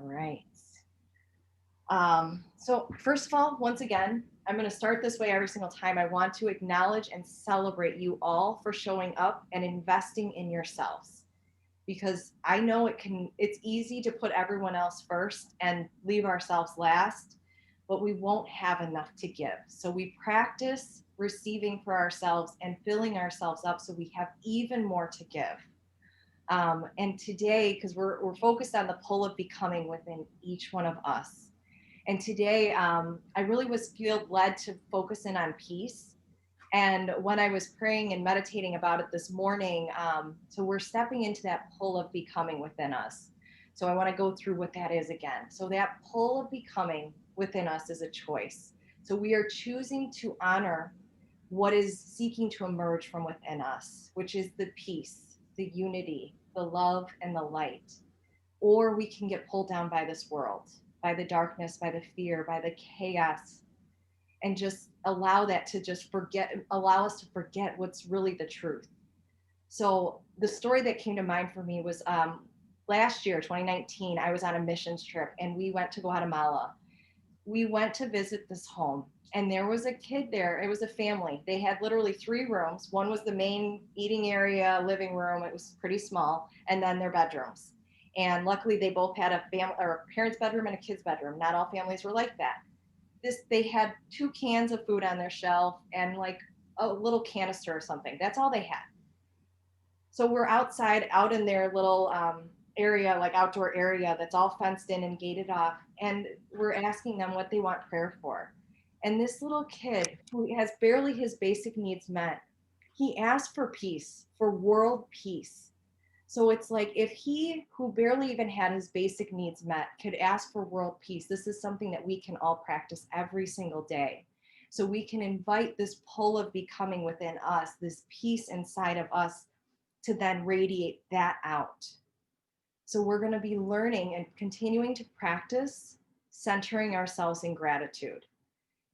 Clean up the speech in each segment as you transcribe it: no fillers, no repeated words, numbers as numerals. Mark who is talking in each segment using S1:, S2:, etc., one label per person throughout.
S1: right. So first of all, once again, I'm going to start this way every single time. I want to acknowledge and celebrate you all for showing up and investing in yourselves because I know it's easy to put everyone else first and leave ourselves last, but we won't have enough to give. So we practice receiving for ourselves and filling ourselves up so we have even more to give. And today, because we're focused on the pull of becoming within each one of us. And today, I really was feel led to focus in on peace. And when I was praying and meditating about it this morning, so we're stepping into that pull of becoming within us. So I want to go through what that is again. So that pull of becoming within us is a choice. So we are choosing to honor what is seeking to emerge from within us, which is the peace, the unity, the love, and the light. Or we can get pulled down by this world, by the darkness, by the fear, by the chaos, and just allow that to just allow us to forget what's really the truth. So the story that came to mind for me was last year, 2019, I was on a missions trip and we went to Guatemala. We went to visit this home and there was a kid there. It was a family. They had literally 3 rooms. One was the main eating area, living room. It was pretty small, and then their bedrooms. And luckily they both had a family or a parent's bedroom and a kid's bedroom. Not all families were like that. They had 2 cans of food on their shelf and like a little canister or something. That's all they had. So we're outside, out in their little area, like outdoor area that's all fenced in and gated off. And we're asking them what they want prayer for. And this little kid who has barely his basic needs met, he asked for peace, for world peace. So it's like if he, who barely even had his basic needs met, could ask for world peace, this is something that we can all practice every single day. So we can invite this pull of becoming within us, this peace inside of us, to then radiate that out. So we're going to be learning and continuing to practice centering ourselves in gratitude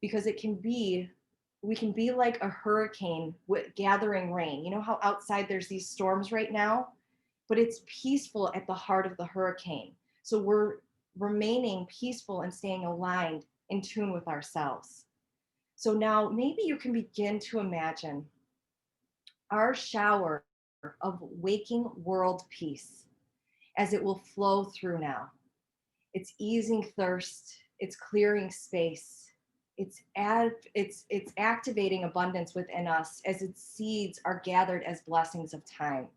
S1: because we can be like a hurricane with gathering rain. You know how outside there's these storms right now, but it's peaceful at the heart of the hurricane. So we're remaining peaceful and staying aligned in tune with ourselves. So now maybe you can begin to imagine our shower of waking world peace as it will flow through now. It's easing thirst, it's clearing space, it's activating abundance within us as its seeds are gathered as blessings of time.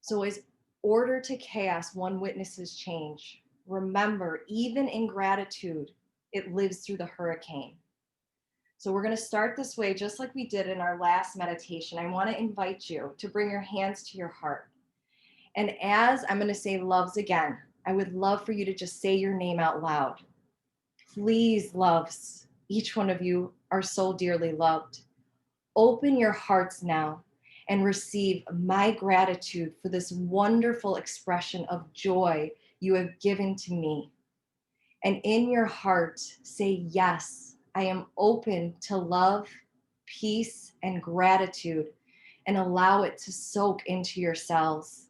S1: So as order to chaos, one witnesses change. Remember, even in gratitude, it lives through the hurricane. So we're going to start this way, just like we did in our last meditation. I want to invite you to bring your hands to your heart. And as I'm going to say loves again, I would love for you to just say your name out loud. Please, loves, each one of you are so dearly loved. Open your hearts now and receive my gratitude for this wonderful expression of joy you have given to me. And in your heart, say, yes, I am open to love, peace, and gratitude, and allow it to soak into your cells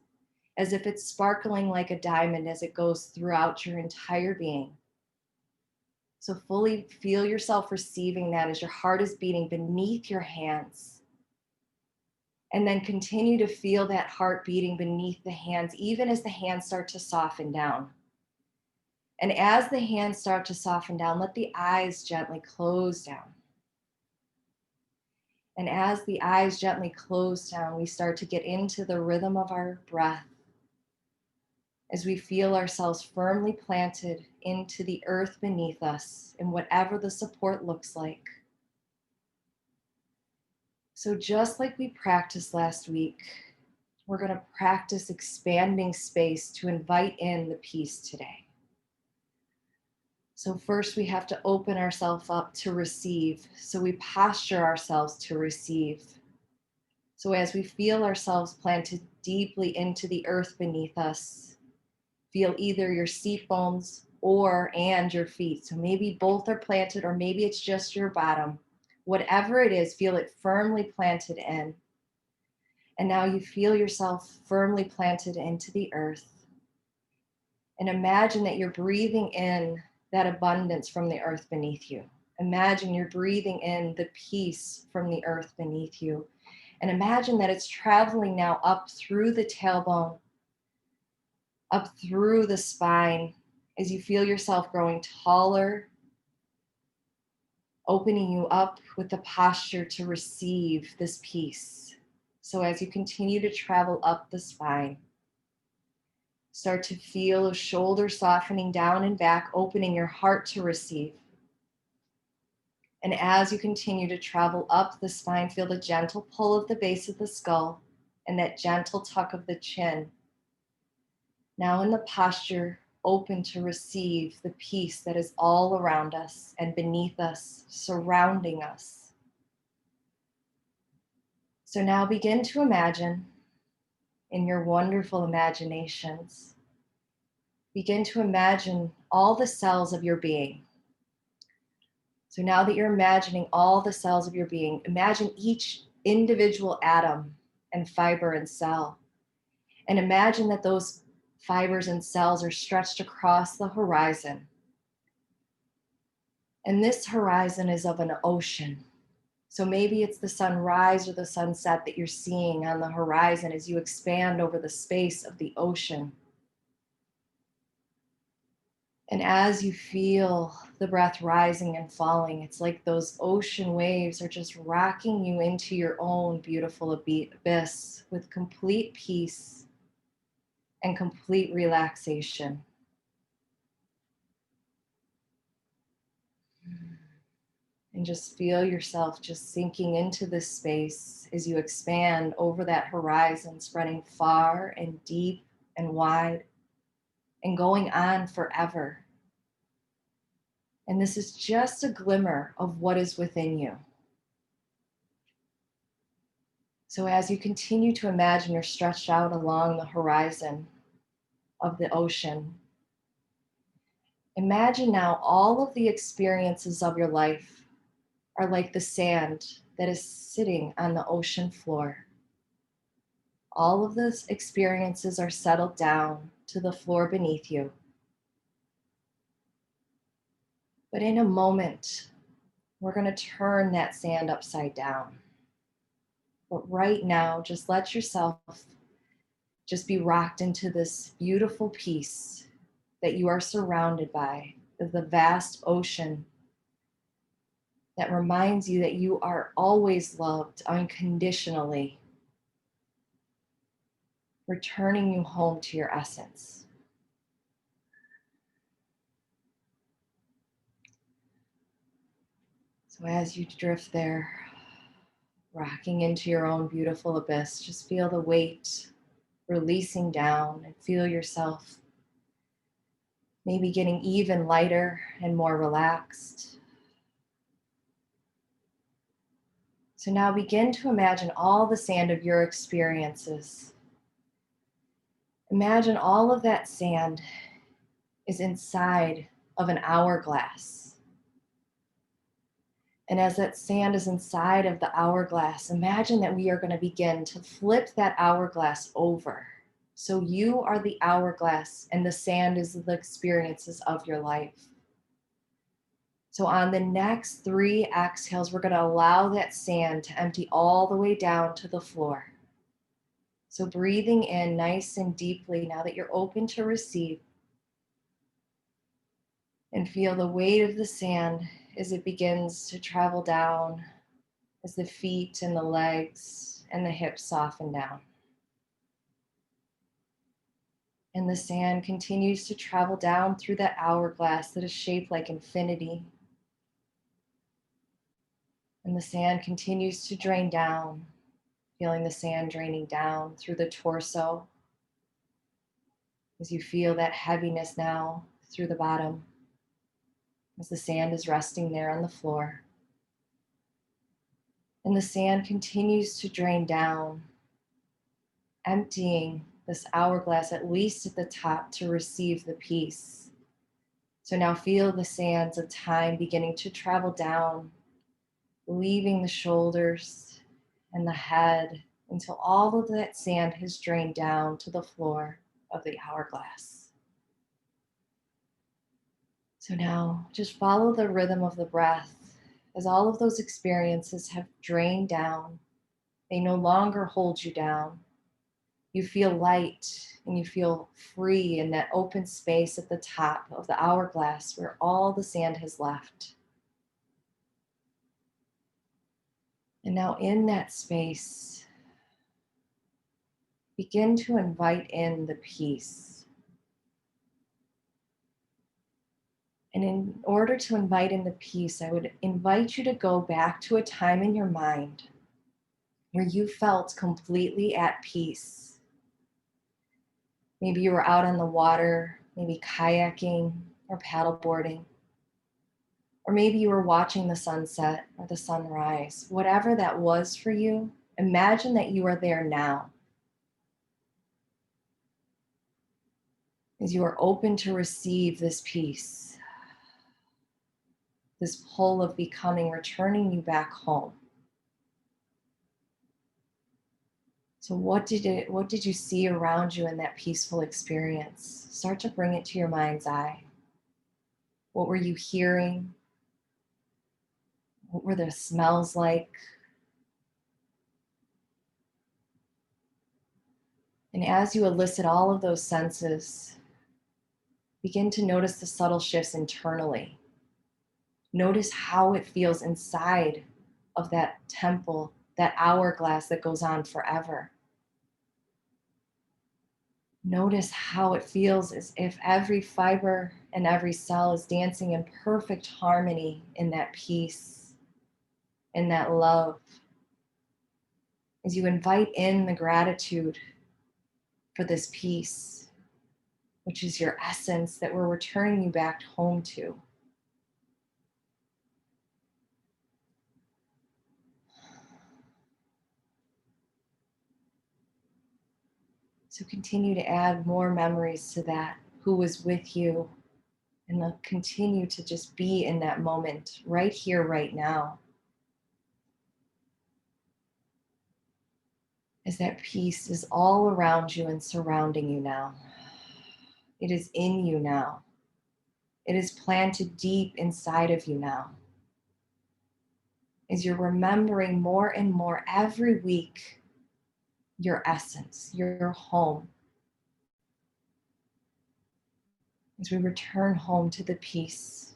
S1: as if it's sparkling like a diamond as it goes throughout your entire being. So fully feel yourself receiving that as your heart is beating beneath your hands. And then continue to feel that heart beating beneath the hands, even as the hands start to soften down. And as the hands start to soften down, let the eyes gently close down. And as the eyes gently close down, we start to get into the rhythm of our breath as we feel ourselves firmly planted into the earth beneath us in whatever the support looks like. So just like we practiced last week, we're going to practice expanding space to invite in the peace today. So first we have to open ourselves up to receive. So we posture ourselves to receive. So as we feel ourselves planted deeply into the earth beneath us, feel either your seat bones and your feet. So maybe both are planted or maybe it's just your bottom. Whatever it is, feel it firmly planted in. And now you feel yourself firmly planted into the earth. And imagine that you're breathing in that abundance from the earth beneath you. Imagine you're breathing in the peace from the earth beneath you. And imagine that it's traveling now up through the tailbone, up through the spine, as you feel yourself growing taller, opening you up with the posture to receive this peace. So as you continue to travel up the spine, start to feel the shoulders softening down and back, opening your heart to receive. And as you continue to travel up the spine, feel the gentle pull of the base of the skull and that gentle tuck of the chin. Now in the posture, open to receive the peace that is all around us and beneath us, surrounding us. So now begin to imagine in your wonderful imaginations, begin to imagine all the cells of your being. So now that you're imagining all the cells of your being, imagine each individual atom and fiber and cell. And imagine that those fibers and cells are stretched across the horizon. And this horizon is of an ocean. So maybe it's the sunrise or the sunset that you're seeing on the horizon as you expand over the space of the ocean. And as you feel the breath rising and falling, it's like those ocean waves are just rocking you into your own beautiful abyss with complete peace and complete relaxation. And just feel yourself just sinking into this space as you expand over that horizon, spreading far and deep and wide and going on forever. And this is just a glimmer of what is within you. So as you continue to imagine you're stretched out along the horizon of the ocean, imagine now all of the experiences of your life are like the sand that is sitting on the ocean floor. All of those experiences are settled down to the floor beneath you. But in a moment, we're going to turn that sand upside down. But right now, just let yourself just be rocked into this beautiful peace that you are surrounded by, the vast ocean that reminds you that you are always loved unconditionally, returning you home to your essence. So as you drift there, rocking into your own beautiful abyss, just feel the weight releasing down and feel yourself maybe getting even lighter and more relaxed. So now begin to imagine all the sand of your experiences. Imagine all of that sand is inside of an hourglass. And as that sand is inside of the hourglass, imagine that we are going to begin to flip that hourglass over. So you are the hourglass and the sand is the experiences of your life. So on the next 3 exhales, we're going to allow that sand to empty all the way down to the floor. So breathing in nice and deeply now that you're open to receive. And feel the weight of the sand as it begins to travel down, as the feet and the legs and the hips soften down. And the sand continues to travel down through that hourglass that is shaped like infinity. And the sand continues to drain down, feeling the sand draining down through the torso as you feel that heaviness now through the bottom, as the sand is resting there on the floor. And the sand continues to drain down, emptying this hourglass at least at the top to receive the peace. So now feel the sands of time beginning to travel down, leaving the shoulders and the head until all of that sand has drained down to the floor of the hourglass. So now just follow the rhythm of the breath as all of those experiences have drained down. They no longer hold you down. You feel light and you feel free in that open space at the top of the hourglass where all the sand has left. And now, in that space, begin to invite in the peace. And in order to invite in the peace, I would invite you to go back to a time in your mind where you felt completely at peace. Maybe you were out on the water, maybe kayaking or paddleboarding, or maybe you were watching the sunset or the sunrise. Whatever that was for you, imagine that you are there now. As you are open to receive this peace, this pull of becoming, returning you back home. So what did you see around you in that peaceful experience? Start to bring it to your mind's eye. What were you hearing? What were the smells like? And as you elicit all of those senses, begin to notice the subtle shifts internally. Notice how it feels inside of that temple, that hourglass that goes on forever. Notice how it feels as if every fiber and every cell is dancing in perfect harmony in that peace, in that love. As you invite in the gratitude for this peace, which is your essence that we're returning you back home to. So continue to add more memories to that, who was with you, and continue to just be in that moment, right here, right now. As that peace is all around you and surrounding you now. It is in you now. It is planted deep inside of you now. As you're remembering more and more every week your essence, your home. As we return home to the peace,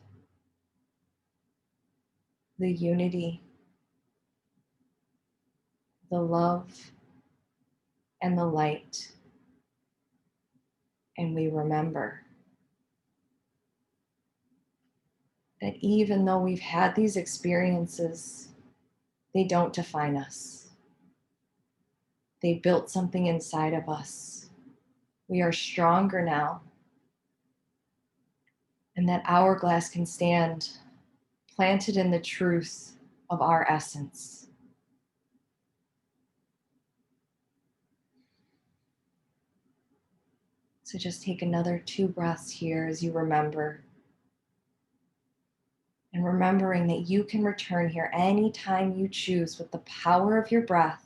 S1: the unity, the love, and the light. And we remember that even though we've had these experiences, they don't define us. They built something inside of us. We are stronger now. And that hourglass can stand planted in the truth of our essence. So just take another 2 breaths here as you remember. And remembering that you can return here anytime you choose with the power of your breath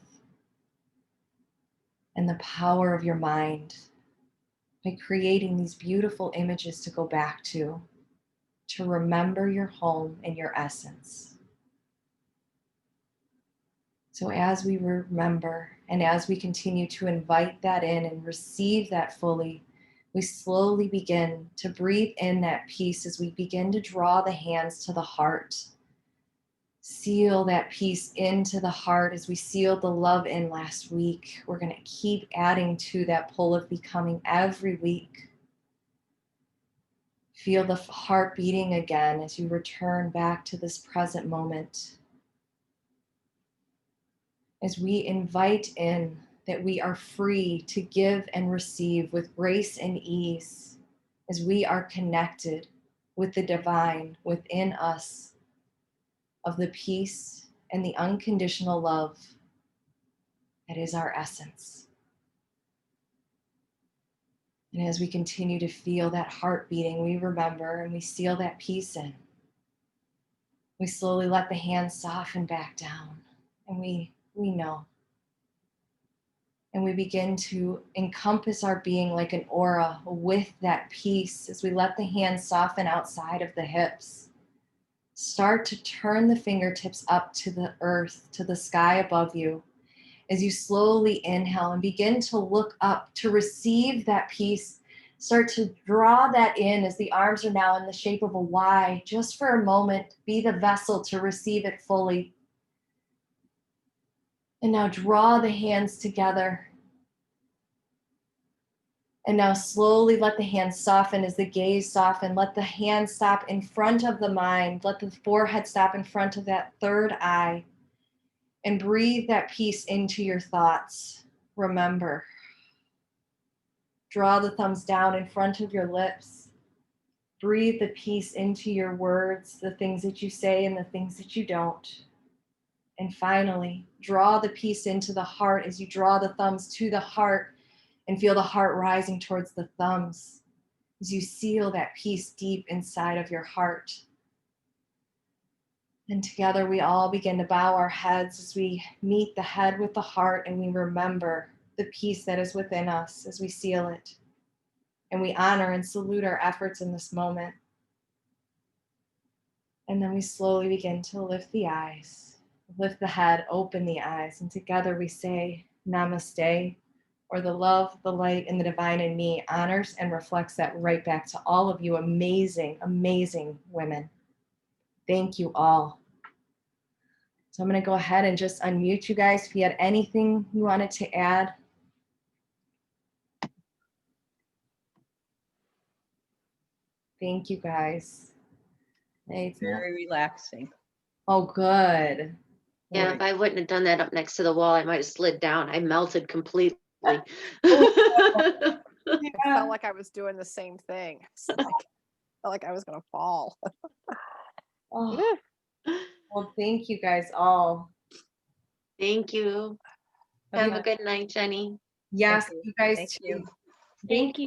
S1: and the power of your mind by creating these beautiful images to go back to remember your home and your essence. So as we remember and as we continue to invite that in and receive that fully, we slowly begin to breathe in that peace as we begin to draw the hands to the heart. Seal that peace into the heart as we sealed the love in last week. We're going to keep adding to that pull of becoming every week. Feel the heart beating again as you return back to this present moment. As we invite in that we are free to give and receive with grace and ease, as we are connected with the divine within us, of the peace and the unconditional love that is our essence. And as we continue to feel that heart beating, we remember and we seal that peace in. We slowly let the hands soften back down, and we know And we begin to encompass our being like an aura with that peace as we let the hands soften outside of the hips. Start to turn the fingertips up to the earth, to the sky above you, as you slowly inhale and begin to look up to receive that peace. Start to draw that in as the arms are now in the shape of a Y. Just for a moment, be the vessel to receive it fully. And now draw the hands together. And now slowly let the hands soften as the gaze soften. Let the hands stop in front of the mind. Let the forehead stop in front of that third eye. And breathe that peace into your thoughts. Remember. Draw the thumbs down in front of your lips. Breathe the peace into your words, the things that you say and the things that you don't. And finally, draw the peace into the heart as you draw the thumbs to the heart and feel the heart rising towards the thumbs as you seal that peace deep inside of your heart. And together we all begin to bow our heads as we meet the head with the heart, and we remember the peace that is within us as we seal it. And we honor and salute our efforts in this moment. And then we slowly begin to lift the eyes, lift the head, open the eyes, and together we say namaste, or the love, the light, and the divine in me honors and reflects that right back to all of you amazing, amazing women. Thank you all. So I'm going to go ahead and just unmute you guys if you had anything you wanted to add. Thank you guys.
S2: It's very relaxing.
S1: Oh, good.
S3: Yeah, if I wouldn't have done that up next to the wall, I might have slid down. I melted completely.
S1: Oh,
S4: I felt like I was doing the same thing. Felt like I was gonna fall.
S1: oh. Well, thank you guys all.
S3: Thank you. Have a good night, Jenny.
S1: Yes, you guys
S2: Thank
S1: too.
S2: you.
S1: Thank you.